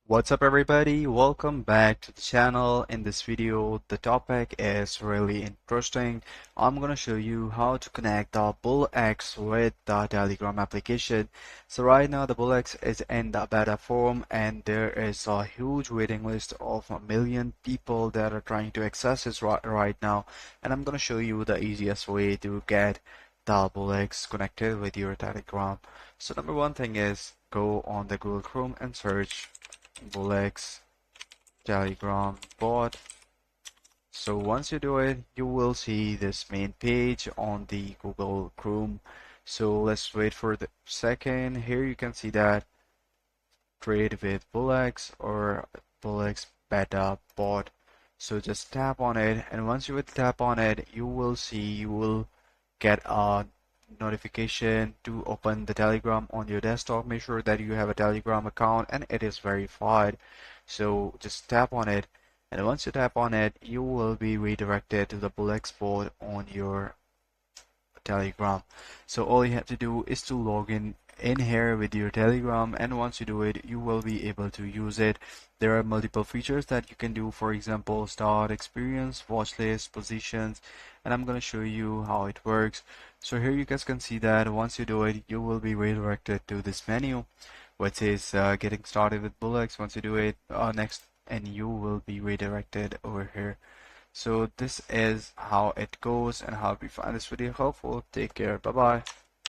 What's up everybody? Welcome back to the channel. In this video, the topic is really interesting. I'm gonna show you how to connect the Bullx with the Telegram application. So right now the Bullx is in the beta form and there is a huge waiting list of 1 million people that are trying to access it right now. And I'm gonna show you the easiest way to get the Bullx connected with your Telegram. So number one thing is go on the Google Chrome and search Bullx Telegram bot. So once you do it, you will see this main page on the Google Chrome. So let's wait for the second. Here you can see that trade with Bullx or Bullx Beta bot. So just tap on it, and once you would tap on it, you will see you will get a notification to open the Telegram on your desktop. Make sure that you have a Telegram account and it is verified. So just tap on it, and once you tap on it, you will be redirected to the Bullx bot on your Telegram. So all you have to do is to log in here with your Telegram, and once you do it, you will be able to use it. There are multiple features that you can do, for example, start, experience, watch list, positions, and I'm going to show you how it works. So here you guys can see that once you do it, you will be redirected to this menu which is getting started with Bullx. Once you do it, next, and you will be redirected over here. So this is how it goes, and how if you find this video helpful, take care. Bye bye.